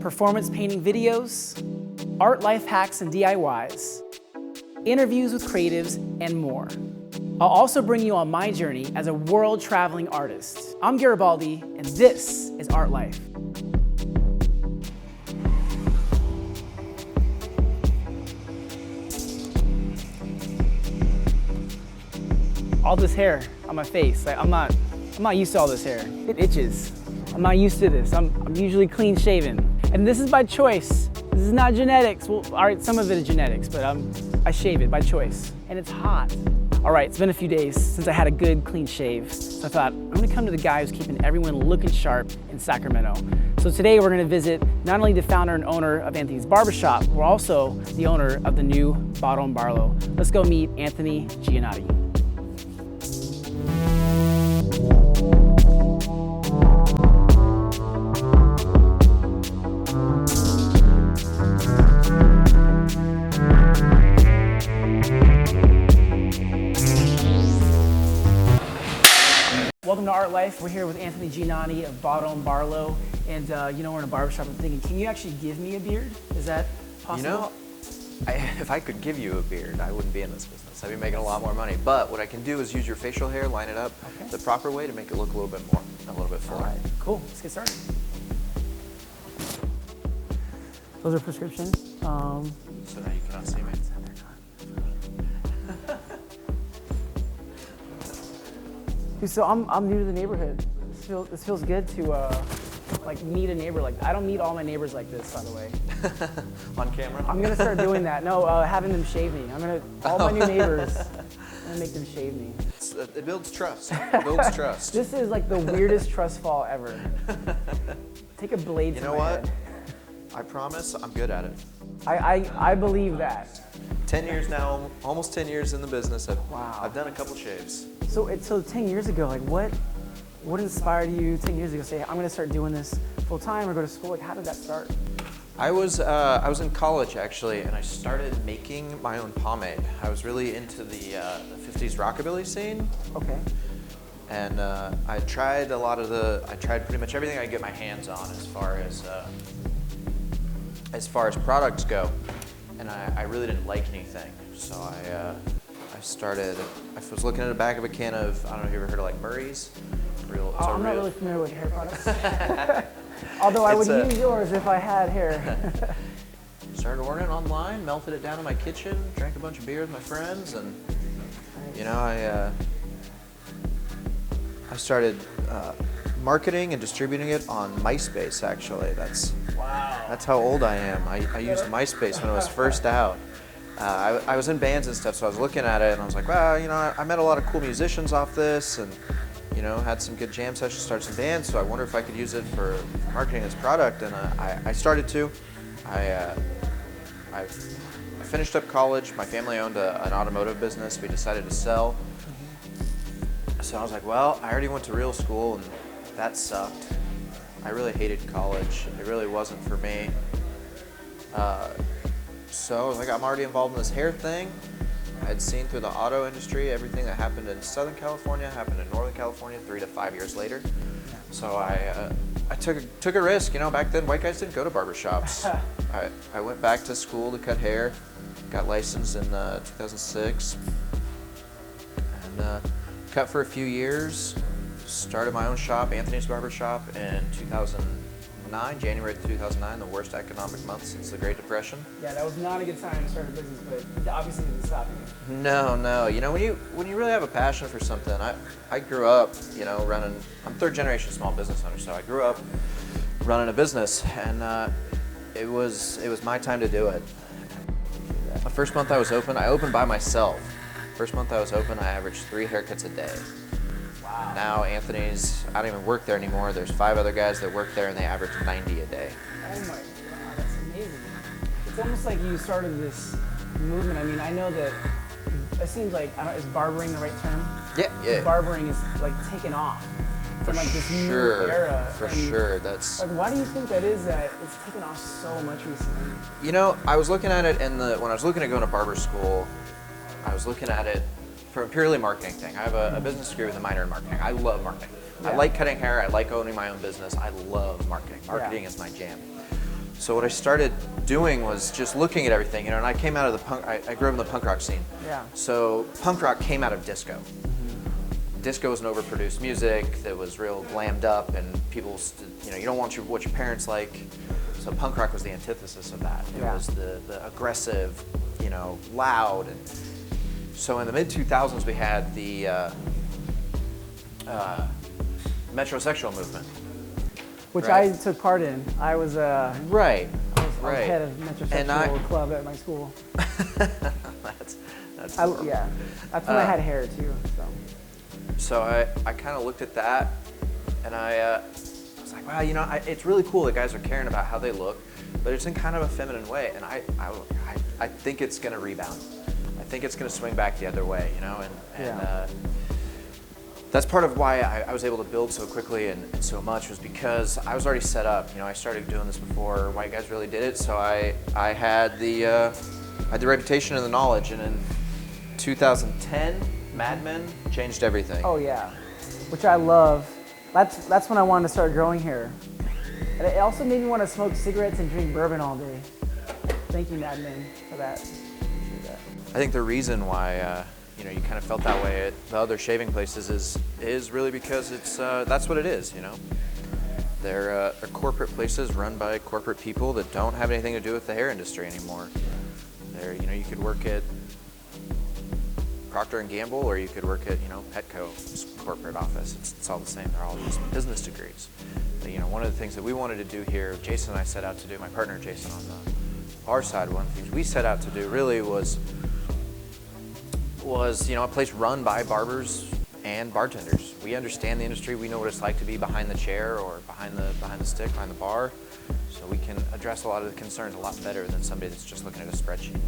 performance painting videos, art life hacks and DIYs, interviews with creatives, and more. I'll also bring you on my journey as a world-traveling artist. I'm Garibaldi, and this is Art Life. All this hair on my face, I'm not used to all this hair. It itches. I'm not used to this. I'm usually clean shaven. And this is by choice. This is not genetics. Well, all right, some of it is genetics, but I shave it by choice. And it's hot. All right, it's been a few days since I had a good clean shave. So I thought, I'm gonna come to the guy who's keeping everyone looking sharp in Sacramento. So today we're gonna visit not only the founder and owner of Anthony's Barbershop, we're also the owner of the new Barlow. Let's go meet Anthony Giannotti. Welcome to Art Life. We're here with Anthony Giannotti of Barlow, and you know, we're in a barbershop. I'm thinking, can you actually give me a beard? Is that possible? You know, if I could give you a beard, I wouldn't be in this business. I'd be making a lot more money. But what I can do is use your facial hair, line it up the proper way to make it look a little bit more, a little bit fuller. All right, cool. Let's get started. Those are prescriptions. So now you cannot see me. Dude, so I'm new to the neighborhood. This feels good to like meet a neighbor. Like, I don't meet all my neighbors like this, by the way. On camera? I'm gonna start doing that. No, having them shave me. All my new neighbors, I'm gonna make them shave me. It builds trust. It builds trust. This is like the weirdest trust fall ever. Take a blade to my head. You know what? I promise I'm good at it. I believe that. 10 years now, almost 10 years in the business. Wow. I've done a couple shaves. So 10 years ago, like what inspired you 10 years ago to say, I'm gonna start doing this full time or go to school? Like, how did that start? I was in college actually, and I started making my own pomade. I was really into the 50s rockabilly scene. Okay. And I tried pretty much everything I could get my hands on as far as products go, and I really didn't like anything. So I was looking at the back of a can of, I don't know if you ever heard of like Murray's. I'm not really familiar with hair products. Although I would use yours if I had hair. Started ordering it online, melted it down in my kitchen, drank a bunch of beer with my friends, and you know, I started marketing and distributing it on MySpace. Actually, that's how old I am. I used MySpace when it was first out. I was in bands and stuff, so I was looking at it and I was like, wow, you know, I met a lot of cool musicians off this, and you know, had some good jam sessions, started some bands, so I wonder if I could use it for marketing this product, and I started to. I finished up college. My family owned an automotive business. We decided to sell. So I was like, well, I already went to real school, and that sucked. I really hated college. It really wasn't for me. So I was like, I'm already involved in this hair thing. I had seen through the auto industry everything that happened in Southern California happened in Northern California 3 to 5 years later. So I took a risk. You know, back then white guys didn't go to barbershops. I went back to school to cut hair, got licensed in 2006, and cut for a few years. Started my own shop, Anthony's Barbershop, in 2009, January 2009, the worst economic month since the Great Depression. Yeah, that was not a good time to start a business, but it obviously didn't stop you. No. You know, when you really have a passion for something, I grew up, you know, I'm third generation small business owner, so I grew up running a business, and it was my time to do it. The first month I was open, I opened by myself. First month I was open, I averaged 3 haircuts a day. Wow. Now Anthony's, I don't even work there anymore. There's 5 other guys that work there, and they average 90 a day. Oh my God, that's amazing. It's almost like you started this movement. I mean, I know that it seems like, is barbering the right term? Yeah. Barbering is like taken off from like this new era. For sure, that's. Like, why do you think that is that it's taken off so much recently? You know, I was looking at it when I was looking at going to barber school, I was looking at it from a purely marketing thing. I have a business degree with a minor in marketing. I love marketing. Yeah. I like cutting hair. I like owning my own business. I love marketing. Marketing is my jam. So what I started doing was just looking at everything, and I came out of the punk, I grew up in the punk rock scene. Yeah. So punk rock came out of disco. Disco was an overproduced music that was real glammed up, and people, you don't want what your parents like. So punk rock was the antithesis of that. It was the aggressive, loud. And so in the mid-2000s, we had the metrosexual movement. Which I took part in. I was right. I was head of metrosexual club at my school. That's yeah. That's when I had hair too. So I kind of looked at that, and I was like, wow, it's really cool that guys are caring about how they look, but it's in kind of a feminine way, and I think it's going to rebound. I think it's going to swing back the other way, and that's part of why I was able to build so quickly and so much, was because I was already set up. I started doing this before white guys really did it, so I had the reputation and the knowledge, and in 2010, Mad Men changed everything. Oh yeah, which I love. That's when I wanted to start growing hair. And it also made me want to smoke cigarettes and drink bourbon all day. Thank you, Mad Men, for that. I think the reason why you kind of felt that way at the other shaving places is really because it's that's what it is. They're corporate places run by corporate people that don't have anything to do with the hair industry anymore. You could work at Procter & Gamble, or you could work at, Petco's corporate office. It's all the same. They're all just business degrees. But, one of the things that we wanted to do here, Jason and I set out to do, my partner Jason on our side, one of the things we set out to do really was a place run by barbers and bartenders. We understand the industry. We know what it's like to be behind the chair or behind the stick, behind the bar. So we can address a lot of the concerns a lot better than somebody that's just looking at a spreadsheet.